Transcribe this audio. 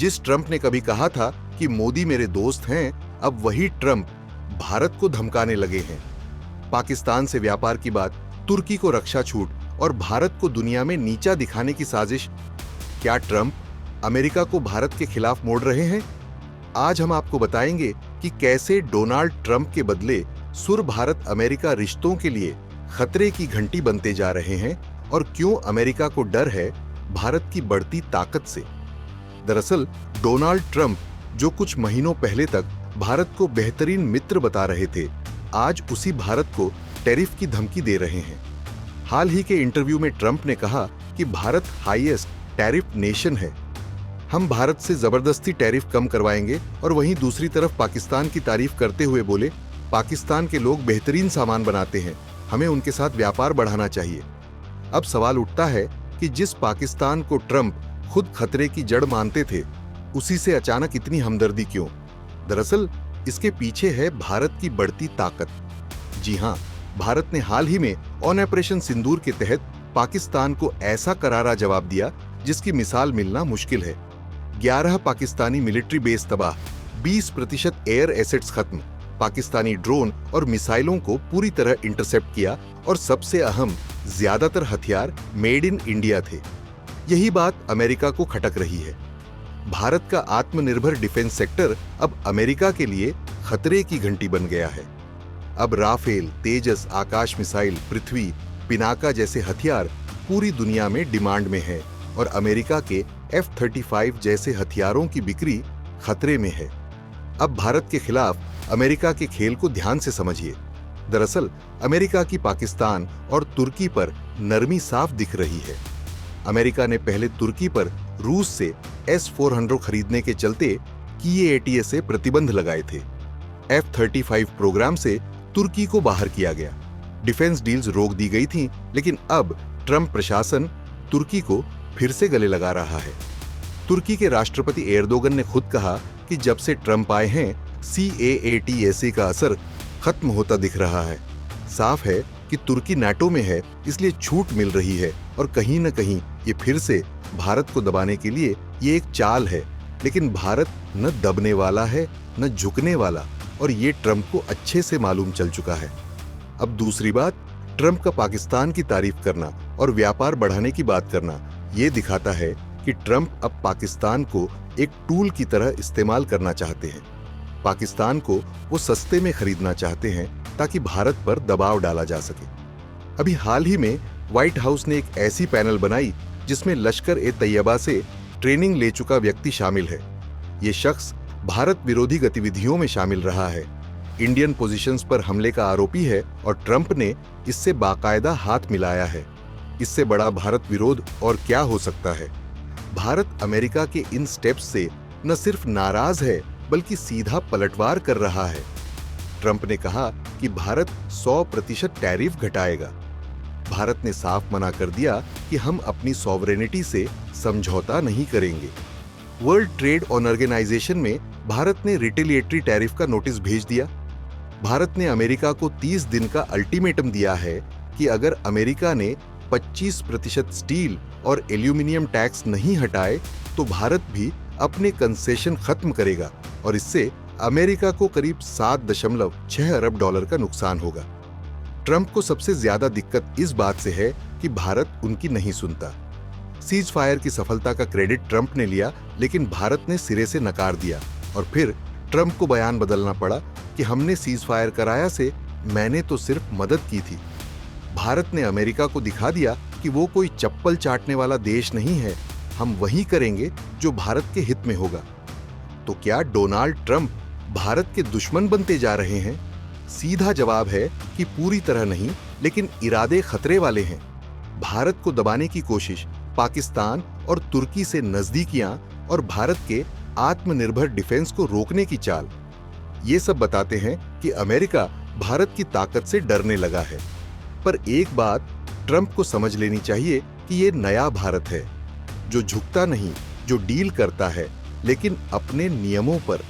जिस ट्रंप ने कभी कहा था कि मोदी मेरे दोस्त हैं, अब वही ट्रंप भारत को धमकाने लगे हैं। पाकिस्तान से व्यापार की बात, तुर्की को रक्षा छूट और भारत को दुनिया में नीचा दिखाने की साजिश। क्या ट्रंप अमेरिका को भारत के खिलाफ मोड़ रहे हैं? आज हम आपको बताएंगे कि कैसे डोनाल्ड ट्रंप के बदले सुर भारत अमेरिका रिश्तों के लिए खतरे की घंटी बनते जा रहे हैं और क्यों अमेरिका को डर है भारत की बढ़ती ताकत से। दरअसल डोनाल्ड ट्रंप, जो कुछ महीनों पहले तक भारत को बेहतरीन मित्र बता रहे थे, आज उसी भारत को टैरिफ की धमकी दे रहे हैं। हाल ही के इंटरव्यू में ट्रंप ने कहा कि भारत हाईएस्ट टैरिफ नेशन है। हम भारत से जबरदस्ती टैरिफ कम करवाएंगे, और वहीं दूसरी तरफ पाकिस्तान की तारीफ करते हुए बोले, पाकिस्तान के लोग बेहतरीन सामान बनाते हैं, हमें उनके साथ व्यापार बढ़ाना चाहिए। अब सवाल उठता है कि जिस पाकिस्तान को ट्रंप खुद खतरे की जड़ मानते थे, उसी से अचानक इतनी हमदर्दी क्यों? दरअसल इसके पीछे है भारत की बढ़ती ताकत। जी हां, भारत ने हाल ही में ऑपरेशन सिंदूर के तहत पाकिस्तान को ऐसा करारा जवाब दिया जिसकी मिसाल मिलना मुश्किल है। 11 पाकिस्तानी मिलिट्री बेस तबाह, 20% एयर एसेट्स खत्म, पाकिस्तानी ड्रोन और मिसाइलों को पूरी तरह इंटरसेप्ट किया, और सबसे अहम, ज्यादातर हथियार मेड इन इंडिया थे। यही बात अमेरिका को खटक रही है। भारत का आत्मनिर्भर डिफेंस सेक्टर अब अमेरिका के लिए खतरे की घंटी बन गया है। अब राफेल, तेजस आकाश मिसाइल, पृथ्वी, पिनाका जैसे हथियार पूरी दुनिया में डिमांड में है, और अमेरिका के F-35 जैसे हथियारों की बिक्री खतरे में है। अब भारत के खिलाफ अमेरिका के खेल को ध्यान से समझिए। दरअसल अमेरिका की पाकिस्तान और तुर्की पर नरमी साफ दिख रही है। अमेरिका ने पहले तुर्की पर रूस से S-400 खरीदने के चलते किए ATS प्रतिबंध लगाए थे। F-35 प्रोग्राम से तुर्की को बाहर किया गया, डिफेंस डील्स रोक दी गई थीं, लेकिन अब ट्रंप प्रशासन तुर्की को फिर से गले लगा रहा है। तुर्की के राष्ट्रपति एर्दोगन ने खुद कहा कि जब से ट्रंप आए हैं, CAATS का असर खत्म होता दिख रहा है। साफ है कि तुर्की नाटो में है, इसलिए छूट मिल रही है, और कहीं न कहीं ये फिर से भारत को दबाने के लिए ये एक चाल है। लेकिन भारत न दबने वाला है न झुकने वाला, और ये ट्रंप को अच्छे से मालूम चल चुका है। अब दूसरी बात, ट्रंप का पाकिस्तान की तारीफ करना और व्यापार बढ़ाने की बात करना ये दिखाता है कि ट्रंप अब पाकिस्तान को एक टूल की तरह इस्तेमाल करना चाहते हैं। पाकिस्तान को वो सस्ते में खरीदना चाहते हैं ताकि भारत पर दबाव डाला जा सके। अभी हाल ही में व्हाइट हाउस ने एक ऐसी पैनल बनाई जिसमें लश्कर-ए-तैयबा से ट्रेनिंग ले चुका व्यक्ति शामिल है। ये शख्स भारत विरोधी गतिविधियों में शामिल रहा है, इंडियन पोजीशंस पर हमले का आरोपी है, और ट्रंप ने इससे बाकायदा हाथ मिलाया है। इससे बड़ा भारत विरोध और क्या हो सकता है? भारत अमेरिका के इन स्टेप्स से न सिर्फ नाराज है, बल्कि सीधा पलटवार कर रहा है। ट्रंप ने कहा कि भारत 100% टैरिफ घटाएगा। भारत ने साफ मना कर दिया कि हम अपनी सॉवरेनिटी से समझौता नहीं करेंगे। वर्ल्ड ट्रेड ऑर्गेनाइजेशन में भारत ने रिटेलिएटरी टैरिफ का नोटिस भेज दिया। भारत ने अमेरिका को 30 दिन का अल्टीमेटम दिया है कि अगर अमेरिका ने 25% स्टील और एल्यूमिनियम टैक्स नहीं हटाए तो भारत भी अपने कंसेशन खत्म करेगा, और इससे अमेरिका को करीब $7.6 अरब का नुकसान होगा। ट्रंप को सबसे ज्यादा दिक्कत इस बात से है कि भारत उनकी नहीं सुनता। सीज फायर की सफलता का क्रेडिट ट्रंप ने लिया, लेकिन भारत ने सिरे से नकार दिया, और फिर ट्रंप को बयान बदलना पड़ा कि हमने सीज फायर कराया से मैंने तो सिर्फ मदद की थी। भारत ने अमेरिका को दिखा दिया कि वो कोई चप्पल चाटने वाला देश नहीं है, हम वही करेंगे जो भारत के हित में होगा। तो क्या डोनाल्ड ट्रंप भारत के दुश्मन बनते जा रहे हैं? सीधा जवाब है कि पूरी तरह नहीं, लेकिन इरादे खतरे वाले हैं। भारत को दबाने की कोशिश, पाकिस्तान और तुर्की से नजदीकियां, और भारत के आत्मनिर्भर डिफेंस को रोकने की चाल, ये सब बताते हैं कि अमेरिका भारत की ताकत से डरने लगा है। पर एक बात ट्रंप को समझ लेनी चाहिए कि ये नया भारत है, जो झुकता नहीं, जो डील करता है, लेकिन अपने नियमों पर।